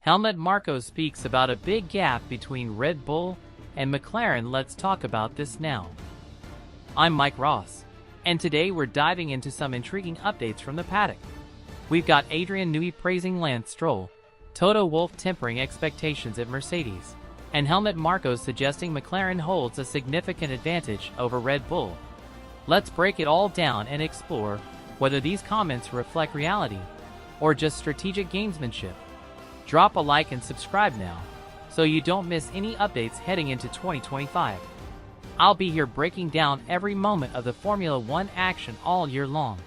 Helmut Marko speaks about a big gap between Red Bull and McLaren. Let's talk about this now. I'm Mike Ross, and today we're diving into some intriguing updates from the paddock. We've got Adrian Newey praising Lance Stroll, Toto Wolff tempering expectations at Mercedes, and Helmut Marko suggesting McLaren holds a significant advantage over Red Bull. Let's break it all down and explore whether these comments reflect reality or just strategic gamesmanship. Drop a like and subscribe now, so you don't miss any updates heading into 2025. I'll be here breaking down every moment of the Formula One action all year long.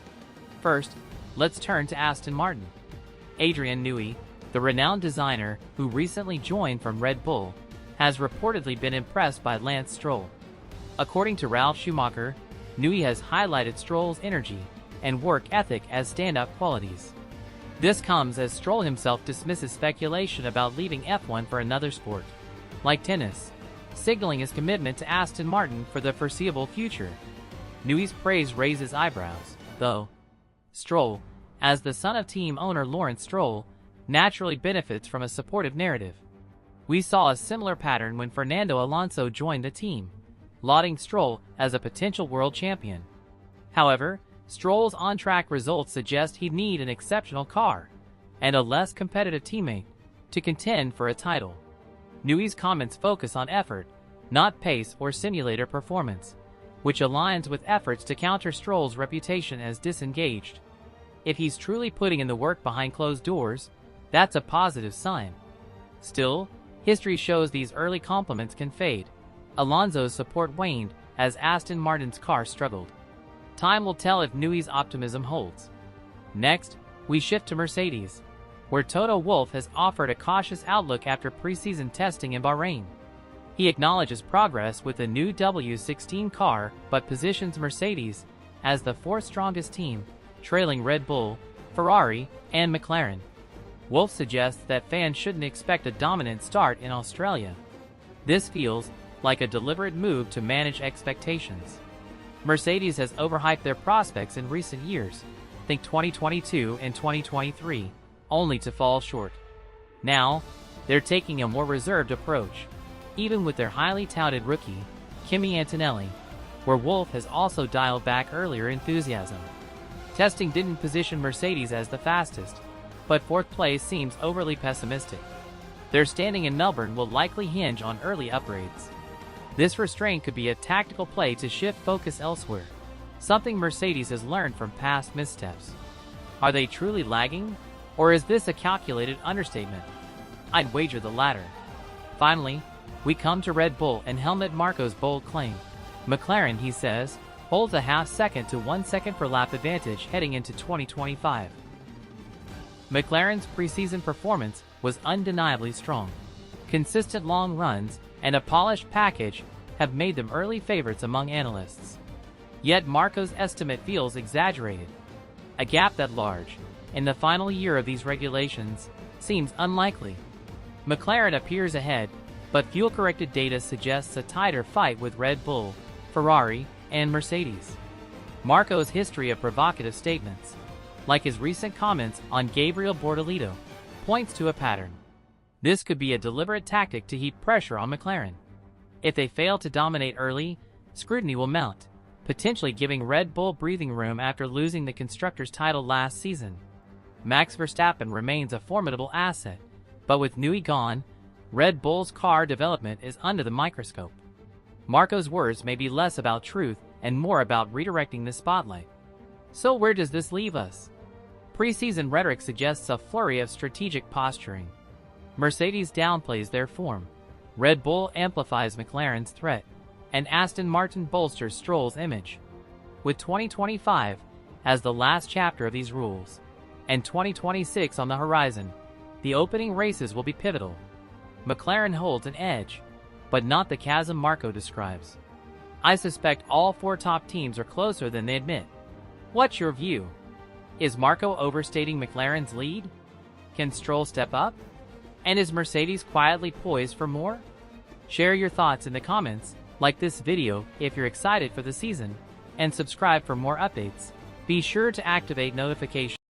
First, let's turn to Aston Martin. Adrian Newey, the renowned designer who recently joined from Red Bull, has reportedly been impressed by Lance Stroll. According to Ralf Schumacher, Newey has highlighted Stroll's energy and work ethic as stand-up qualities. This comes as Stroll himself dismisses speculation about leaving F1 for another sport, like tennis, signaling his commitment to Aston Martin for the foreseeable future. Newey's praise raises eyebrows, though. Stroll, as the son of team owner Lawrence Stroll, naturally benefits from a supportive narrative. We saw a similar pattern when Fernando Alonso joined the team, lauding Stroll as a potential world champion. However, Stroll's on-track results suggest he'd need an exceptional car and a less competitive teammate to contend for a title. Newey's comments focus on effort, not pace or simulator performance, which aligns with efforts to counter Stroll's reputation as disengaged. If he's truly putting in the work behind closed doors, that's a positive sign. Still, history shows these early compliments can fade. Alonso's support waned as Aston Martin's car struggled. Time will tell if Newey's optimism holds. Next, we shift to Mercedes, where Toto Wolff has offered a cautious outlook after preseason testing in Bahrain. He acknowledges progress with the new W16 car but positions Mercedes as the fourth strongest team, trailing Red Bull, Ferrari, and McLaren. Wolff suggests that fans shouldn't expect a dominant start in Australia. This feels like a deliberate move to manage expectations. Mercedes has overhyped their prospects in recent years, think 2022 and 2023, only to fall short. Now, they're taking a more reserved approach, even with their highly touted rookie, Kimi Antonelli, where Wolff has also dialed back earlier enthusiasm. Testing didn't position Mercedes as the fastest, but fourth place seems overly pessimistic. Their standing in Melbourne will likely hinge on early upgrades. This restraint could be a tactical play to shift focus elsewhere, something Mercedes has learned from past missteps. Are they truly lagging, or is this a calculated understatement? I'd wager the latter. Finally, we come to Red Bull and Helmut Marko's bold claim. McLaren, he says, holds a half second to 1 second per lap advantage heading into 2025. McLaren's preseason performance was undeniably strong. Consistent long runs and a polished package have made them early favorites among analysts. Yet Marko's estimate feels exaggerated. A gap that large, in the final year of these regulations, seems unlikely. McLaren appears ahead, but fuel-corrected data suggests a tighter fight with Red Bull, Ferrari, and Mercedes. Marko's history of provocative statements, like his recent comments on Gabriel Bortolito, points to a pattern. This could be a deliberate tactic to heap pressure on McLaren. If they fail to dominate early, scrutiny will mount, potentially giving Red Bull breathing room after losing the Constructors' title last season. Max Verstappen remains a formidable asset, but with Newey gone, Red Bull's car development is under the microscope. Marko's words may be less about truth and more about redirecting the spotlight. So where does this leave us? Preseason rhetoric suggests a flurry of strategic posturing. Mercedes downplays their form, Red Bull amplifies McLaren's threat, and Aston Martin bolsters Stroll's image. With 2025 as the last chapter of these rules, and 2026 on the horizon, the opening races will be pivotal. McLaren holds an edge, but not the chasm Marko describes. I suspect all four top teams are closer than they admit. What's your view? Is Marko overstating McLaren's lead? Can Stroll step up? And is Mercedes quietly poised for more? Share your thoughts in the comments, like this video if you're excited for the season, and subscribe for more updates. Be sure to activate notifications.